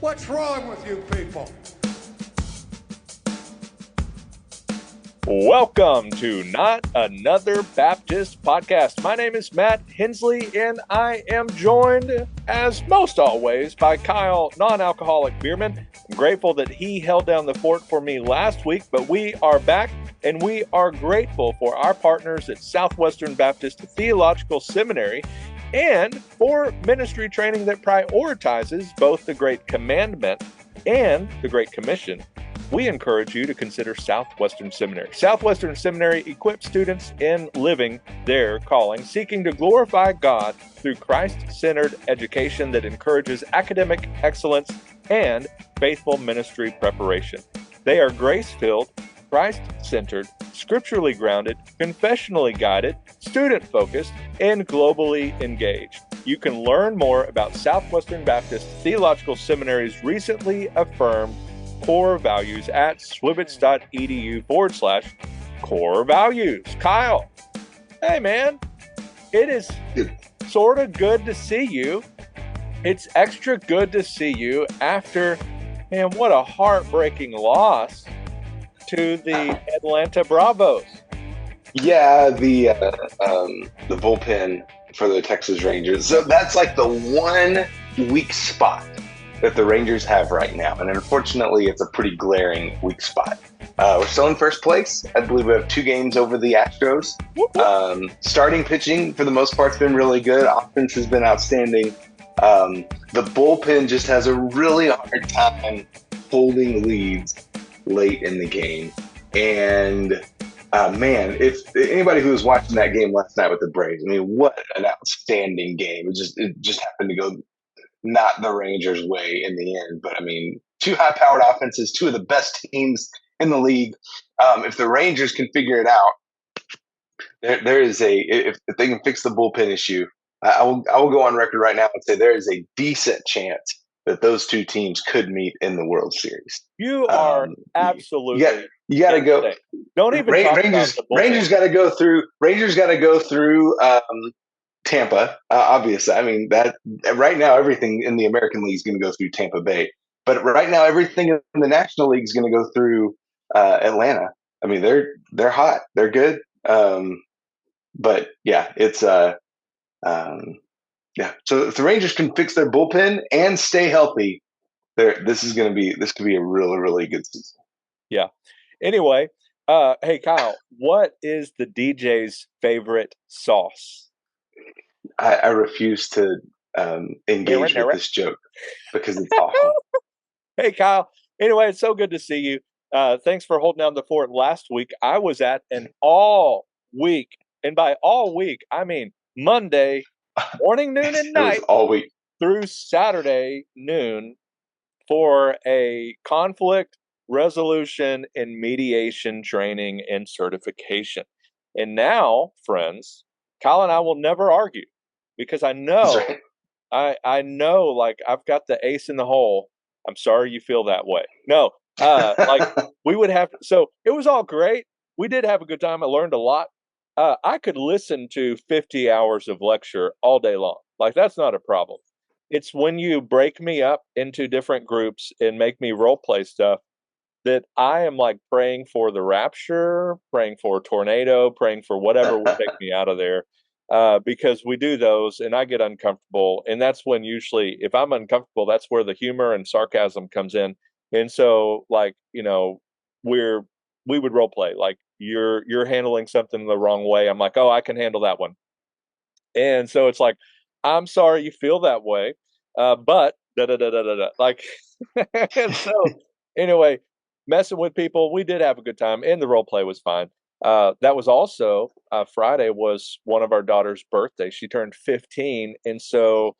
What's wrong with you people? Welcome to Not Another Baptist Podcast. My name is Matt Hensley, and I am joined, as most always, by Kyle, non-alcoholic beerman. I'm grateful that he held down the fort for me last week, but we are back, and we are grateful for our partners at Southwestern Baptist Theological Seminary and for ministry training that prioritizes both the Great Commandment and the Great Commission. We encourage you to consider Southwestern Seminary. Southwestern Seminary equips students in living their calling, seeking to glorify God through Christ-centered education that encourages academic excellence and faithful ministry preparation. They are grace-filled, Christ-centered, scripturally grounded, confessionally guided, student-focused, and globally engaged. You can learn more about Southwestern Baptist Theological Seminary's recently affirmed core values at swbts.edu/corevalues. Kyle, hey man, it is sort of good to see you. It's extra good to see you after, man, what a heartbreaking loss to the Atlanta Bravos. Yeah, the bullpen for the Texas Rangers. So that's like the one weak spot that the Rangers have right now. And unfortunately, it's a pretty glaring weak spot. We're still in first place. I believe we have 2 games over the Astros. Starting pitching, for the most part, has been really good. Offense has been outstanding. The bullpen just has a really hard time holding leads late in the game. And man, if anybody who was watching that game last night with the Braves, I mean, what an outstanding game. It just happened to go not the Rangers' way in the end. But I mean, 2 high-powered offenses, 2 of the best teams in the league. If the Rangers can figure it out, if they can fix the bullpen issue, I will go on record right now and say there is a decent chance that those 2 teams could meet in the World Series. You are absolutely. You got to go. Don't even talk about the bullpen. Rangers got to go through. Rangers got to go through Tampa. Obviously, I mean that right now everything in the American League is going to go through Tampa Bay. But right now everything in the National League is going to go through Atlanta. I mean they're hot. They're good. But yeah, it's yeah. So if the Rangers can fix their bullpen and stay healthy, this could be a really, really good season. Yeah. Anyway, hey Kyle, what is the DJ's favorite sauce? I refuse to engage with this joke because it's awful. Hey Kyle. Anyway, it's so good to see you. Thanks for holding down the fort last week. I was at an all week, and by all week, I mean Monday morning, noon, and night all week through Saturday noon for a conflict resolution and mediation training and certification. And now, friends, Kyle and I will never argue because I know, right. I know, like I've got the ace in the hole. I'm sorry you feel that way. No, like we would have. So it was all great. We did have a good time. I learned a lot. I could listen to 50 hours of lecture all day long. Like, that's not a problem. It's when you break me up into different groups and make me role play stuff that I am like praying for the rapture, praying for a tornado, praying for whatever will take me out of there. Because we do those and I get uncomfortable. And that's when usually, if I'm uncomfortable, that's where the humor and sarcasm comes in. And so, like, you know, we would role play. Like, you're handling something the wrong way. I'm like, oh, I can handle that one. And so it's like, I'm sorry you feel that way, but like, and so anyway, messing with people, we did have a good time, and the role play was fine. That was also Friday was one of our daughter's birthday. She turned 15, and so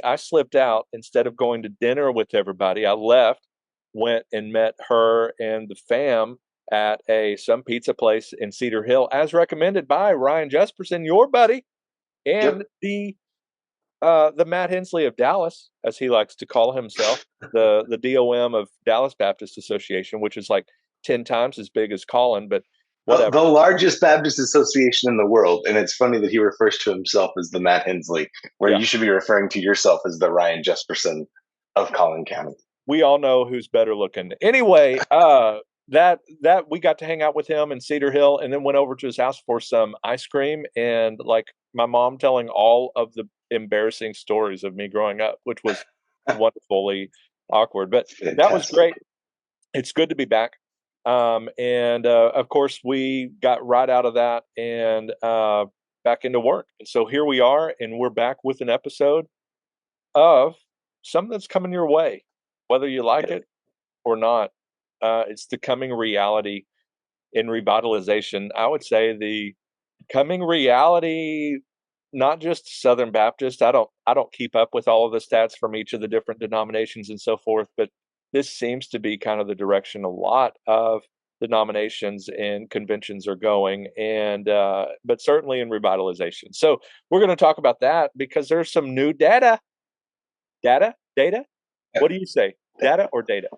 I slipped out. Instead of going to dinner with everybody, I left, went and met her and the fam at some pizza place in Cedar Hill, as recommended by Ryan Jesperson, your buddy, and the Matt Hensley of Dallas, as he likes to call himself, the DOM of Dallas Baptist Association, which is like 10 times as big as Colin, but whatever. The largest Baptist association in the world. And it's funny that he refers to himself as the Matt Hensley, where you should be referring to yourself as the Ryan Jesperson of Collin County. We all know who's better looking. Anyway, that we got to hang out with him in Cedar Hill, and then went over to his house for some ice cream, and like my mom telling all of the embarrassing stories of me growing up, which was wonderfully awkward. But that was Fantastic. great. It's good to be back. And of course, we got right out of that and back into work. And so here we are, and we're back with an episode of something that's coming your way, whether you like it or not. It's the coming reality in revitalization. I would say the coming reality, not just Southern Baptist. I don't keep up with all of the stats from each of the different denominations and so forth, but this seems to be kind of the direction a lot of denominations and conventions are going, and but certainly in revitalization. So we're going to talk about that because there's some new data. Data? What do you say? Data or data?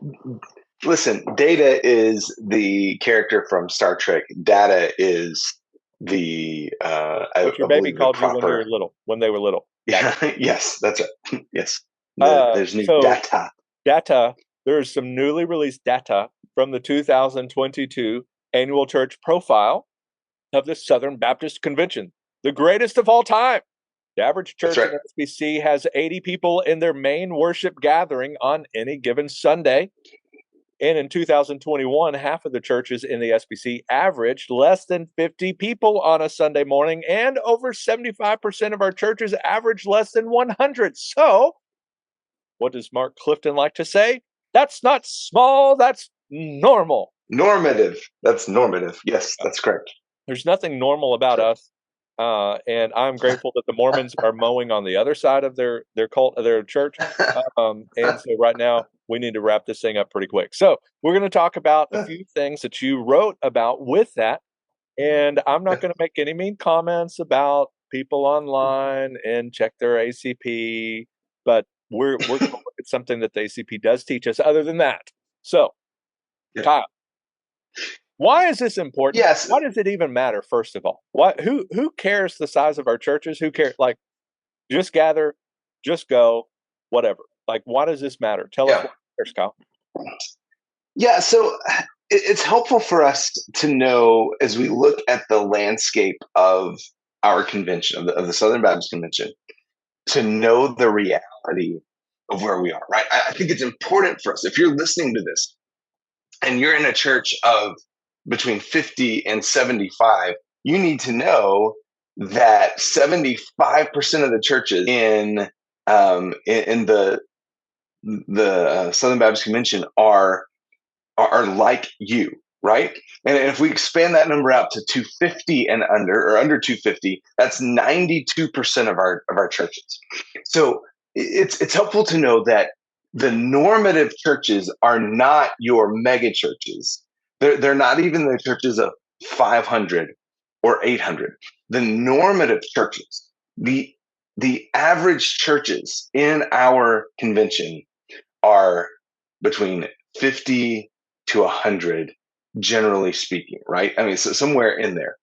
Listen, Data is the character from Star Trek. Data is the What your baby called you when you were little, when they were little. Data. Yes, that's right. Yes. There's new data. Data. There's some newly released data from the 2022 annual church profile of the Southern Baptist Convention, the greatest of all time. The average church in SBC has 80 people in their main worship gathering on any given Sunday. And in 2021, half of the churches in the SBC averaged less than 50 people on a Sunday morning, and over 75% of our churches average less than 100. So, what does Mark Clifton like to say? That's not small, that's normal. Normative. That's normative. Yes, that's correct. There's nothing normal about us. And I'm grateful that the Mormons are mowing on the other side of their cult, their church. And so right now we need to wrap this thing up pretty quick. So we're going to talk about a few things that you wrote about with that. And I'm not going to make any mean comments about people online and check their ACP, but we're going to look at something that the ACP does teach us other than that. So, Kyle, why is this important? Yes. Why does it even matter, first of all? Who cares the size of our churches? Who cares? Like, just gather, just go, whatever. Like, why does this matter? Tell us what matters, Kyle. Yeah, so it's helpful for us to know as we look at the landscape of our convention, of the Southern Baptist Convention, to know the reality of where we are, right? I think it's important for us. If you're listening to this and you're in a church of between 50 and 75, you need to know that 75% of the churches in the Southern Baptist Convention are like you, right? And if we expand that number out to 250 and under, or under 250, that's 92% of our churches. So it's helpful to know that the normative churches are not your mega churches. They're not even the churches of 500 or 800. The normative churches, the average churches in our convention are between 50 to 100, generally speaking, right? I mean, so somewhere in there.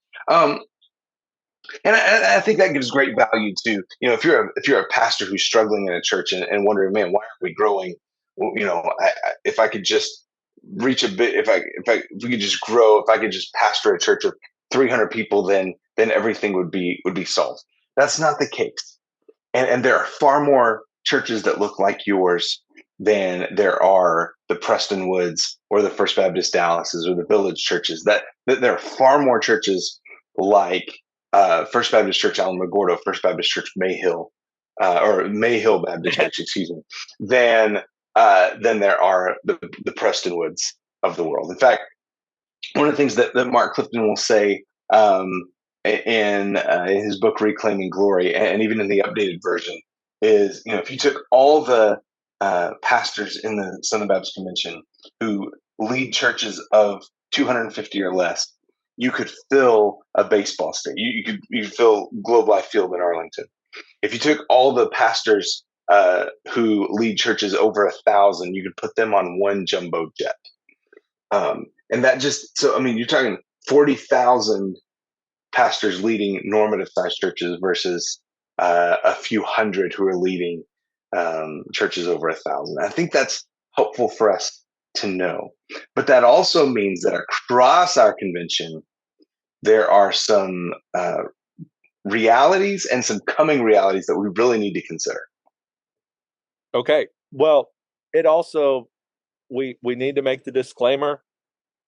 And I think that gives great value to, if you're a pastor who's struggling in a church and wondering, man, why aren't we growing? Well, if I could just reach a bit, if we could just grow, if I could just pastor a church of 300 people, then everything would be solved. That's not the case. And there are far more churches that look like yours than there are the Preston Woods or the First Baptist Dallases or the Village churches. That there are far more churches like First Baptist Church Alamogordo, First Baptist Church Mayhill, or Mayhill Baptist Church, excuse me, than there are the Preston Woods of the world. In fact, one of the things that Mark Clifton will say in his book Reclaiming Glory, and even in the updated version, is if you took all the pastors in the Southern Baptist Convention who lead churches of 250 or less, you could fill a baseball stadium. You could fill Globe Life Field in Arlington. If you took all the pastors who lead churches over 1,000, you could put them on one jumbo jet. And that you're talking 40,000 pastors leading normative sized churches versus a few hundred who are leading churches over 1,000. I think that's helpful for us to know. But that also means that across our convention, there are some realities and some coming realities that we really need to consider. Okay. Well, it also, we need to make the disclaimer,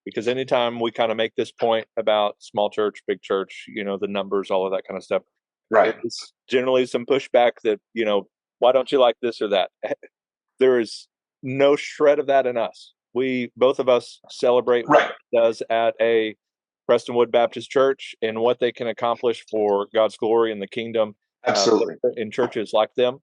because anytime we kind of make this point about small church, big church, the numbers, all of that kind of stuff, Right. it's generally some pushback that, why don't you like this or that? There is no shred of that in us. Both of us celebrate what it does at a Prestonwood Baptist Church and what they can accomplish for God's glory in the kingdom. Absolutely. In churches like them.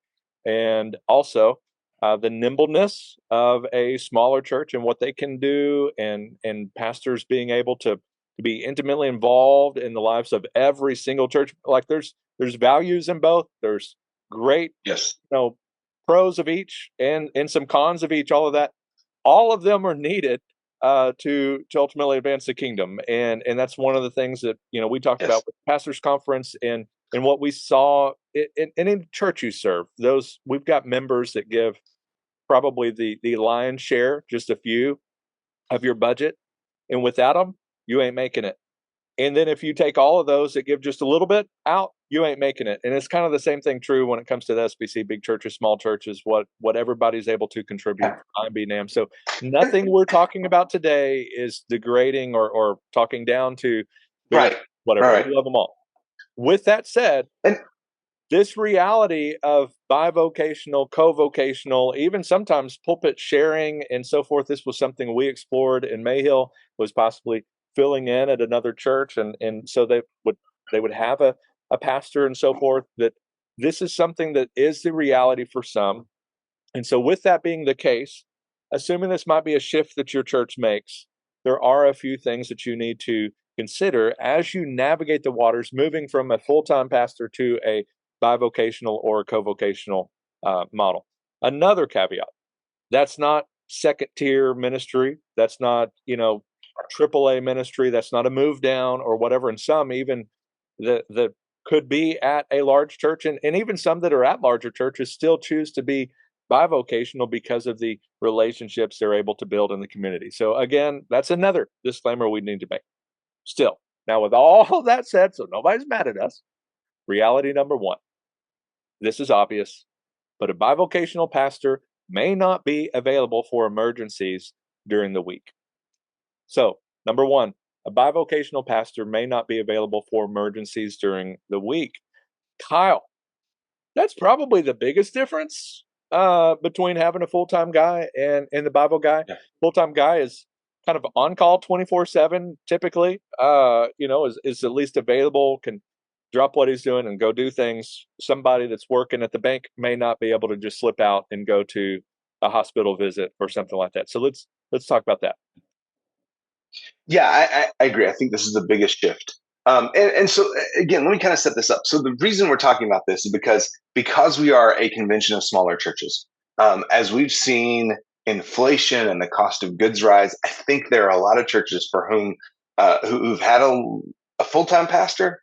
And also the nimbleness of a smaller church and what they can do, and pastors being able to be intimately involved in the lives of every single church. Like there's values in both. There's great, pros of each and some cons of each, all of that. All of them are needed to ultimately advance the kingdom. And that's one of the things that, we talked about with the pastors conference and what we saw in church you serve. We've got members that give probably the lion's share, just a few of your budget. And without them, you ain't making it. And then if you take all of those that give just a little bit out, you ain't making it. And it's kind of the same thing true when it comes to the SBC, big churches, small churches, what everybody's able to contribute. I'm be damned. So nothing we're talking about today is degrading or talking down to whatever. Right. We love them all. With that said, this reality of bivocational, co-vocational, even sometimes pulpit sharing and so forth, this was something we explored in Mayhill, was possibly filling in at another church. And so they would have a pastor and so forth. That this is something that is the reality for some. And so with that being the case, assuming this might be a shift that your church makes, there are a few things that you need to consider as you navigate the waters, moving from a full-time pastor to a bivocational or co-vocational model. Another caveat: that's not second-tier ministry. That's not, AAA ministry. That's not a move down or whatever. And some even that could be at a large church, and even some that are at larger churches still choose to be bivocational because of the relationships they're able to build in the community. So again, that's another disclaimer we need to make. Still, now with all that said, so nobody's mad at us, reality number one: this is obvious, but a bivocational pastor may not be available for emergencies during the week. So, number one, a bivocational pastor may not be available for emergencies during the week. Kyle, that's probably the biggest difference between having a full-time guy and the Bible guy. Yeah. Full-time guy is kind of on call 24/7 typically, is at least available, can drop what he's doing and go do things. Somebody that's working at the bank may not be able to just slip out and go to a hospital visit or something like that. So let's talk about that. Yeah, I agree. I think this is the biggest shift. And so again, let me kind of set this up. So the reason we're talking about this is because we are a convention of smaller churches. As we've seen inflation and the cost of goods rise, I think there are a lot of churches for whom who've had a full-time pastor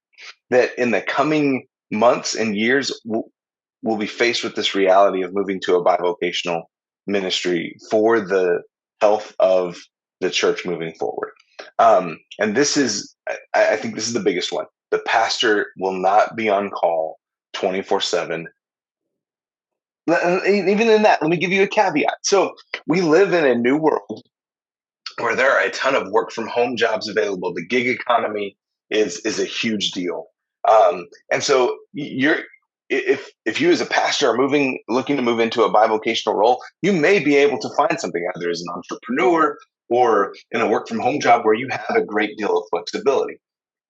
that in the coming months and years will be faced with this reality of moving to a bivocational ministry for the health of the church moving forward. And this is, I think this is the biggest one. The pastor will not be on call 24/7. Even in that, let me give you a caveat. So we live in a new world where there are a ton of work from home jobs available. The gig economy is a huge deal. And so if you as a pastor are looking to move into a bivocational role, you may be able to find something either as an entrepreneur or in a work from home job where you have a great deal of flexibility.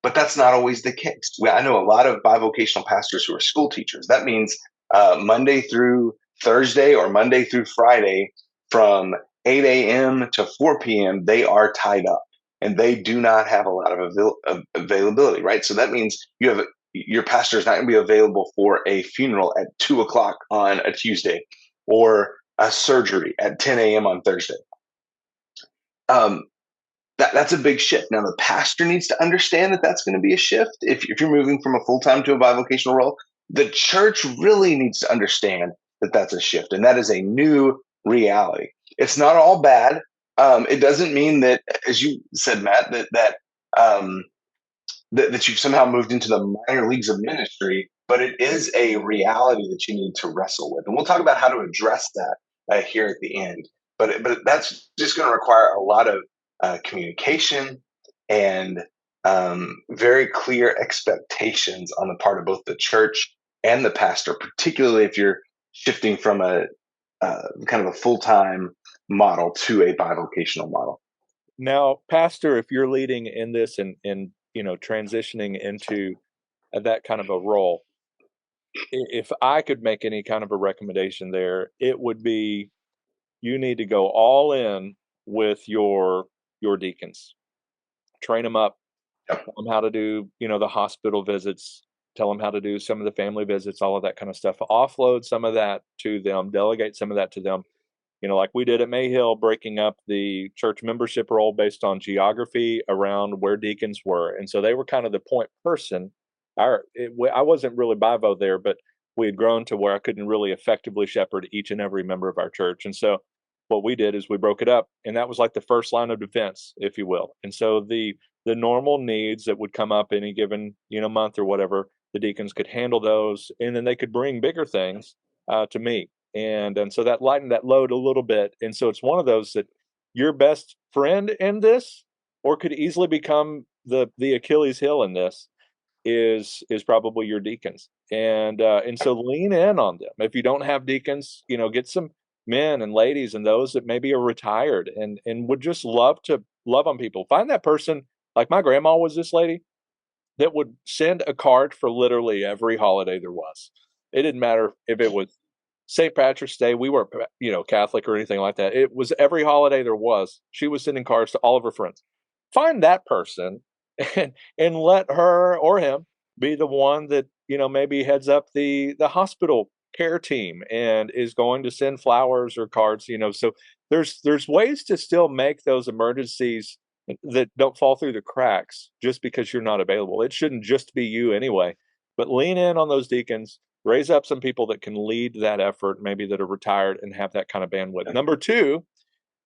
But that's not always the case. I know a lot of bivocational pastors who are school teachers. That means Monday through Thursday or Monday through Friday from 8 a.m. to 4 p.m., they are tied up and they do not have a lot of availability, right? So that means your pastor is not going to be available for a funeral at 2 o'clock on a Tuesday or a surgery at 10 a.m. on Thursday. That's a big shift. Now, the pastor needs to understand that that's going to be a shift. If you're moving from a full-time to a bivocational role, the church really needs to understand that that's a shift, and that is a new reality. It's not all bad. It doesn't mean that, as you said, Matt, that you've somehow moved into the minor leagues of ministry, but it is a reality that you need to wrestle with. And we'll talk about how to address that here at the end. But that's just going to require a lot of communication and very clear expectations on the part of both the church and the pastor, particularly if you're shifting from a kind of a full-time model to a bivocational model. Now, Pastor, if you're leading in this and transitioning into that kind of a role, if I could make any kind of a recommendation there, it would be you need to go all in with your deacons. Train them up, tell them how to do, the hospital visits, tell them how to do some of the family visits, all of that kind of stuff. Offload some of that to them, delegate some of that to them. Like we did at Mayhill, breaking up the church membership role based on geography around where deacons were. And so they were kind of the point person. I wasn't really bivo there, but we had grown to where I couldn't really effectively shepherd each and every member of our church. And so what we did is we broke it up, and that was like the first line of defense, if you will. And so the normal needs that would come up any given, month or whatever, the deacons could handle those, and then they could bring bigger things to me. And so that lightened that load a little bit. And so it's one of those that your best friend in this, or could easily become the Achilles heel in this, is probably your deacons. And so lean in on them. If you don't have deacons, get some men and ladies and those that maybe are retired and would just love to love on people. Find that person, like my grandma was this lady that would send a card for literally every holiday there was. It didn't matter if it was St. Patrick's Day, we weren't, Catholic or anything like that. It was every holiday there was. She was sending cards to all of her friends. Find that person and let her or him be the one that, maybe heads up the hospital care team and is going to send flowers or cards, so there's ways to still make those emergencies that don't fall through the cracks just because you're not available. It shouldn't just be you anyway, but lean in on those deacons. Raise up some people that can lead that effort, maybe that are retired and have that kind of bandwidth. Number two,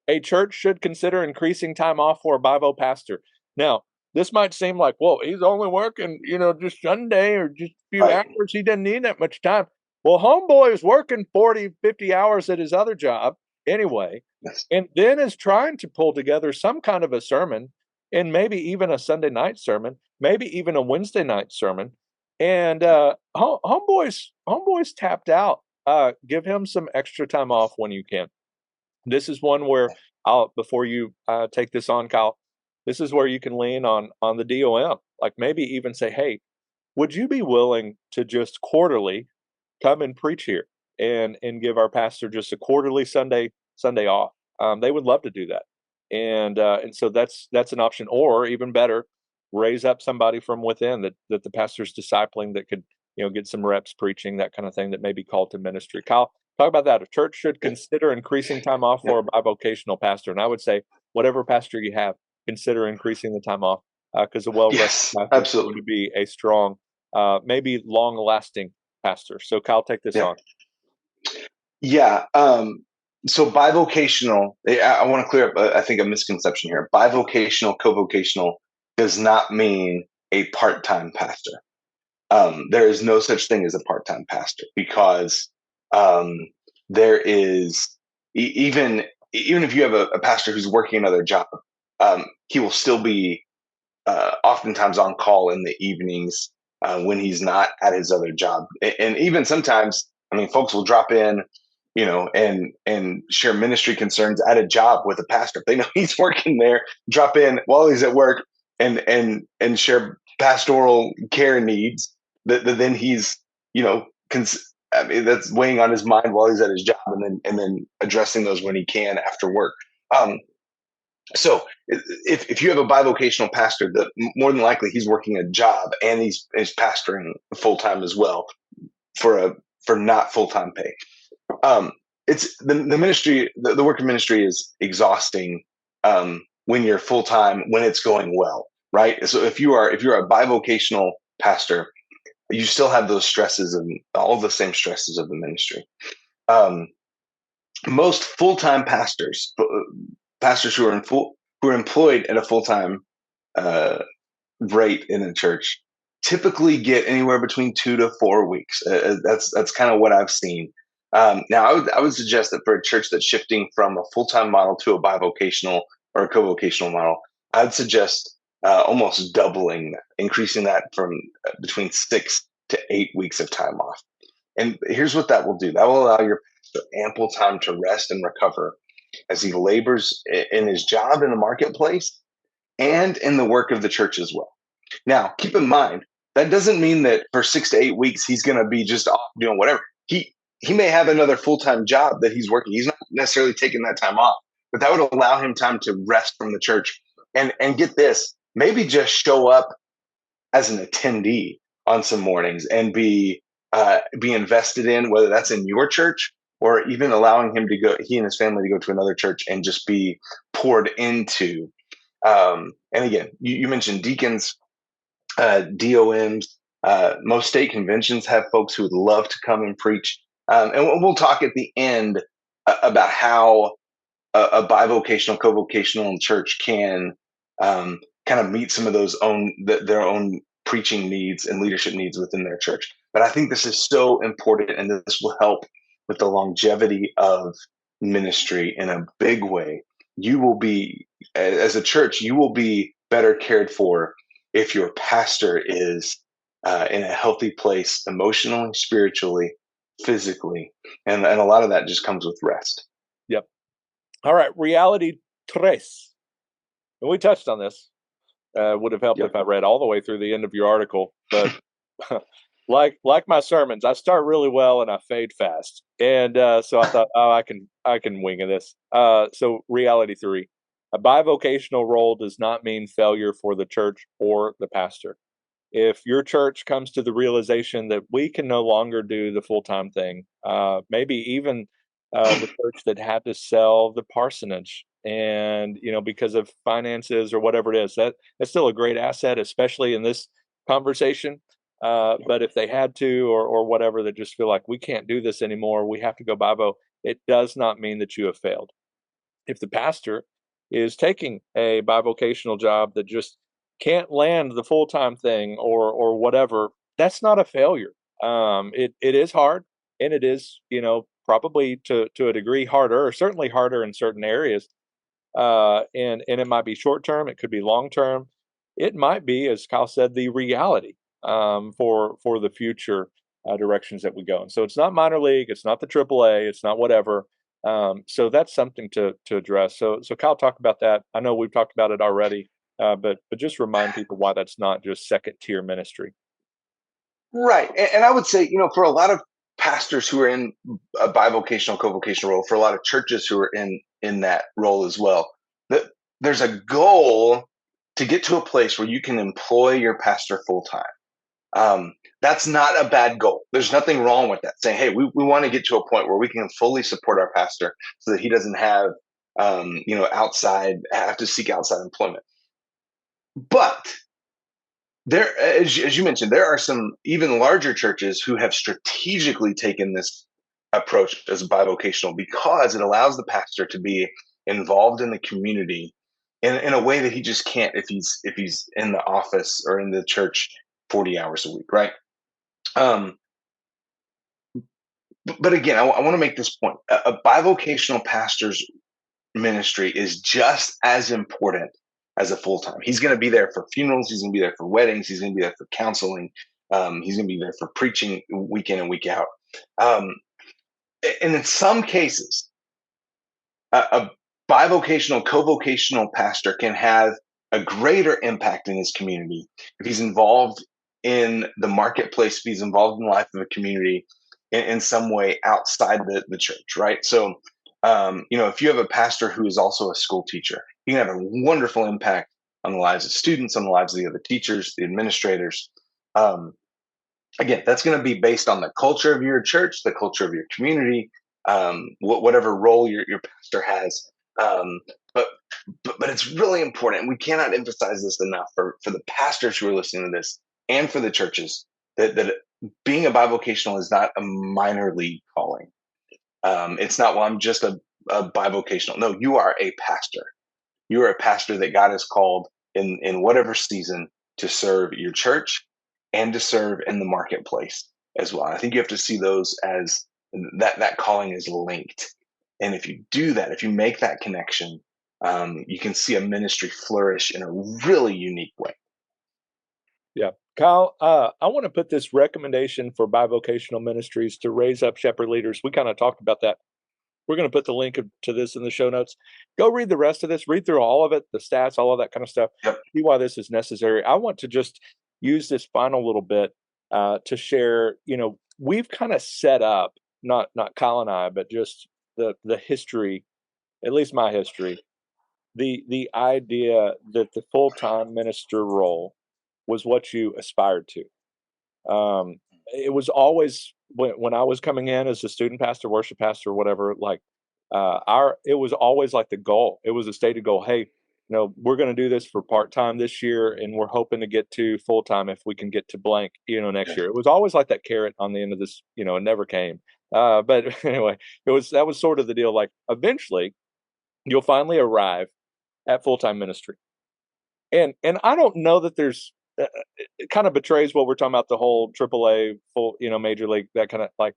a church should consider increasing time off for a bivo pastor. Now, this might seem like, well, he's only working, just Sunday or just a few hours. He doesn't need that much time. Well, homeboy is working 40, 50 hours at his other job anyway, and then is trying to pull together some kind of a sermon, and maybe even a Sunday night sermon, maybe even a Wednesday night sermon. And homeboy's tapped out. Give him some extra time off when you can. This is one where before you take this on, Kyle, this is where you can lean on the DOM. Like maybe even say, hey, would you be willing to just quarterly come and preach here and give our pastor just a quarterly Sunday off? They would love to do that. And so that's an option. Or even better, raise up somebody from within that the pastor's discipling that could, get some reps preaching, that kind of thing, that may be called to ministry. Kyle, talk about that. A church should consider increasing time off for a bivocational pastor. And I would say, whatever pastor you have, consider increasing the time off because a well-rested pastor is going to be a strong, maybe long-lasting pastor. So Kyle, take this on. Yeah. So bivocational, I want to clear up, I think, a misconception here. Bivocational, co-vocational does not mean a part-time pastor. There is no such thing as a part-time pastor because there is, even if you have a pastor who's working another job, he will still be oftentimes on call in the evenings when he's not at his other job. And even sometimes, folks will drop in, and share ministry concerns at a job with a pastor. If they know he's working there, drop in while he's at work and share pastoral care needs that then he's, that's weighing on his mind while he's at his job, and then addressing those when he can after work. So if you have a bivocational pastor, that more than likely he's working a job and he's pastoring full time as well for not full time pay. It's the ministry, the work of ministry is exhausting when you're full time, when it's going well, right? So if you're a bivocational pastor, you still have those stresses and all the same stresses of the ministry. um, most full-time pastors, pastors who are employed at a full-time uh, rate in a church, typically get anywhere between 2 to 4 weeks. That's kind of what I've seen. Now, I would suggest that for a church that's shifting from a full-time model to a bivocational or a co-vocational model, I'd suggest almost doubling that, increasing that from between 6 to 8 weeks of time off. And here's what that will do: that will allow your pastor ample time to rest and recover as he labors in his job in the marketplace and in the work of the church as well. Now, keep in mind, that doesn't mean that for 6 to 8 weeks he's going to be just off doing whatever. He may have another full-time job that he's working. He's not necessarily taking that time off, but that would allow him time to rest from the church and get this, maybe just show up as an attendee on some mornings and be invested in, whether that's in your church or even allowing him to go, he and his family to go to another church and just be poured into. And again, you mentioned deacons, DOMs. Most state conventions have folks who would love to come and preach. And we'll talk at the end about how a bivocational, co-vocational church can kind of meet some of their own preaching needs and leadership needs within their church. But I think this is so important, and this will help with the longevity of ministry in a big way. You will be, as a church, you will be better cared for if your pastor is in a healthy place emotionally, spiritually, physically. And a lot of that just comes with rest. Yep. All right. Reality tres. And we touched on this. Would have helped Yep. if I read all the way through the end of your article. But like my sermons, I start really well and I fade fast. And so I thought, I can wing this. So reality 3. A bivocational role does not mean failure for the church or the pastor. If your church comes to the realization that we can no longer do the full-time thing, maybe even the church that had to sell the parsonage, and because of finances or whatever it is, that's still a great asset, especially in this conversation. But if they had to, or whatever, that just feel like we can't do this anymore, we have to go bivo, it does not mean that you have failed. If the pastor is taking a bivocational job that just can't land the full-time thing or whatever, that's not a failure. It is hard, and it is, probably to a degree harder, or certainly harder in certain areas. And it might be short term, it could be long term. It might be, as Kyle said, the reality for the future directions that we go. And so it's not minor league, it's not the AAA, it's not whatever. So that's something to address. So Kyle, talk about that. I know we've talked about it already, but just remind people why that's not just second tier ministry. Right. And I would say, for a lot of pastors who are in a bivocational, co-vocational role, for a lot of churches who are in that role as well, that there's a goal to get to a place where you can employ your pastor full time. That's not a bad goal. There's nothing wrong with that. Saying, hey, we want to get to a point where we can fully support our pastor so that he doesn't have, have to seek outside employment. But there, as you mentioned, there are some even larger churches who have strategically taken this approach as bivocational because it allows the pastor to be involved in the community in a way that he just can't if he's in the office or in the church 40 hours a week, right? But again, I want to make this point: a bivocational pastor's ministry is just as important as a full-time. He's going to be there for funerals. He's going to be there for weddings. He's going to be there for counseling. He's going to be there for preaching week in and week out. And in some cases, a bivocational, co-vocational pastor can have a greater impact in his community if he's involved in the marketplace, if he's involved in the life of a community in some way outside the church, right? So, if you have a pastor who is also a school teacher, you can have a wonderful impact on the lives of students, on the lives of the other teachers, the administrators. Again, that's going to be based on the culture of your church, the culture of your community, whatever role your pastor has. But it's really important, and we cannot emphasize this enough for the pastors who are listening to this, and for the churches, that being a bivocational is not a minor league calling. It's not, well, I'm just a bivocational. No, you are a pastor. You are a pastor that God has called in whatever season to serve your church and to serve in the marketplace as well. I think you have to see those as that calling is linked. And if you do that, if you make that connection, you can see a ministry flourish in a really unique way. Yeah. Kyle, I want to put this recommendation for bivocational ministries to raise up shepherd leaders. We kind of talked about that. We're going to put the link to this in the show notes. Go read the rest of this, read through all of it, the stats, all of that kind of stuff, Yep. see why this is necessary. I want to just use this final little bit to share, we've kind of set up, not Kyle and I, but just the history, at least my history, the idea that the full-time minister role was what you aspired to. It was always when I was coming in as a student pastor, worship pastor, whatever, like it was always like the goal. It was a stated goal. Hey, we're going to do this for part-time this year, and we're hoping to get to full-time if we can get to blank, next year. It was always like that carrot on the end of this, it never came. But anyway, that was sort of the deal. Like eventually you'll finally arrive at full-time ministry. And I don't know that there's it kind of betrays what we're talking about, the whole AAA full, major league, that kind of like,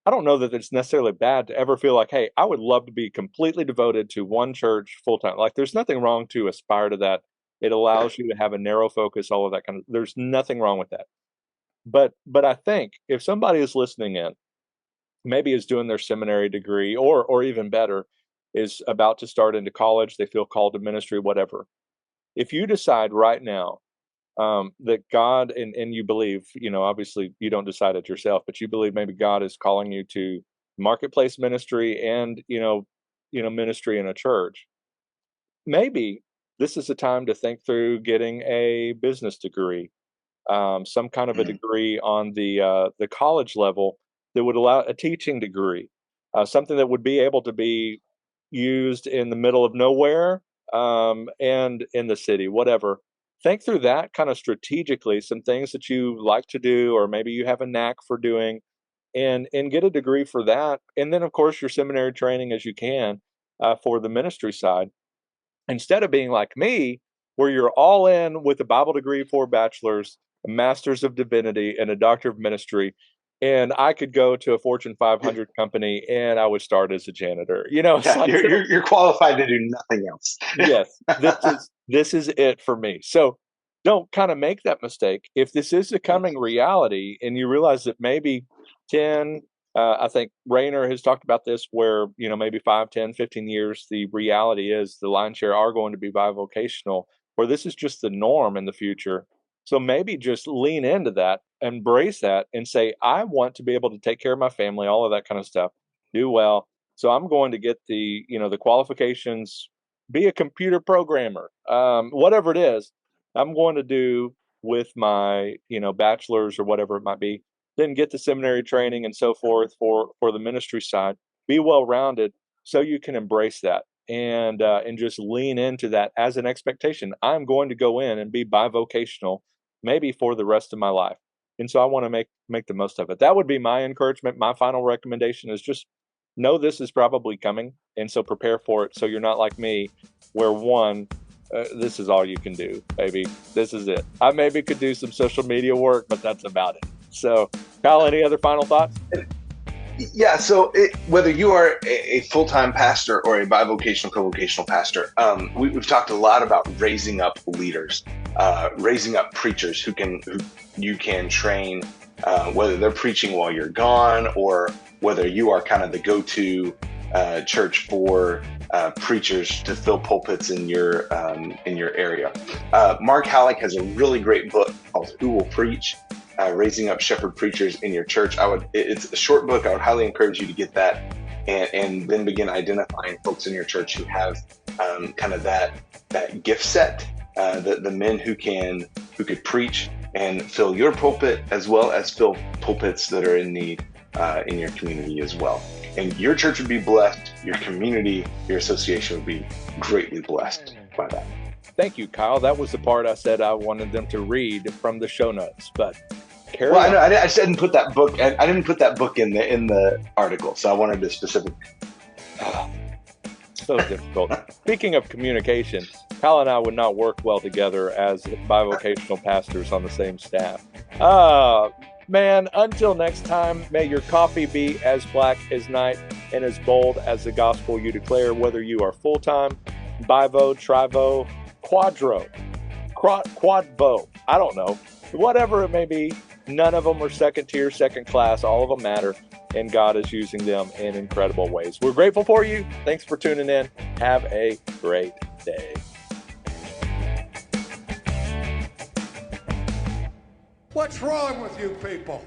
I don't know that it's necessarily bad to ever feel like, hey, I would love to be completely devoted to one church full time. Like there's nothing wrong to aspire to that. It allows you to have a narrow focus, all of that kind of, there's nothing wrong with that. But I think if somebody is listening in, maybe is doing their seminary degree or even better, is about to start into college, they feel called to ministry, whatever. If you decide right now that God and you believe, obviously you don't decide it yourself, but you believe maybe God is calling you to marketplace ministry and ministry in a church, maybe this is a time to think through getting a business degree, some kind of a degree on the college level that would allow a teaching degree, something that would be able to be used in the middle of nowhere, and in the city, whatever. Think through that kind of strategically, some things that you like to do, or maybe you have a knack for doing, and get a degree for that. And then, of course, your seminary training as you can for the ministry side. Instead of being like me, where you're all in with a Bible degree, 4 bachelors, a master's of divinity, and a doctor of ministry, and I could go to a Fortune 500 company and I would start as a janitor. It's Yeah, like you're qualified to do nothing else. yes, this is it for me. So don't kind of make that mistake. If this is a coming reality and you realize that maybe 10, I think Rayner has talked about this, where, maybe 5, 10, 15 years, the reality is the lion's share are going to be bivocational, where this is just the norm in the future. So maybe just lean into that, embrace that, and say, I want to be able to take care of my family, all of that kind of stuff, do well. So I'm going to get the qualifications, be a computer programmer, whatever it is, I'm going to do with my, bachelor's or whatever it might be, then get the seminary training and so forth for the ministry side, be well-rounded so you can embrace that and just lean into that as an expectation. I'm going to go in and be bivocational maybe for the rest of my life. And so I want to make the most of it. That would be my encouragement. My final recommendation is just know this is probably coming, and so prepare for it so you're not like me, where this is all you can do, baby. This is it. I maybe could do some social media work, but that's about it. So, Kyle, any other final thoughts? Yeah, so whether you are a full-time pastor or a bivocational, co-vocational pastor, we've talked a lot about raising up leaders, raising up preachers who you can train, whether they're preaching while you're gone or whether you are kind of the go-to church for preachers to fill pulpits in your area. Mark Halleck has a really great book called Who Will Preach? Raising up shepherd preachers in your church. It's a short book. I would highly encourage you to get that and then begin identifying folks in your church who have kind of that gift set, the men who could preach and fill your pulpit as well as fill pulpits that are in need in your community as well. And your church would be blessed. Your community, your association would be greatly blessed by that. Thank you, Kyle. That was the part I said I wanted them to read from the show notes. But Carry Well, I on. know I just didn't put that book. I didn't put that book in the article, so I wanted to specific. So difficult. Speaking of communication, Kyle and I would not work well together as bivocational pastors on the same staff. Man, until next time, may your coffee be as black as night and as bold as the gospel you declare, whether you are full-time, bivo, trivo, quadvo, I don't know. Whatever it may be, none of them are second tier, second class. All of them matter, and God is using them in incredible ways. We're grateful for you. Thanks for tuning in. Have a great day. What's wrong with you people?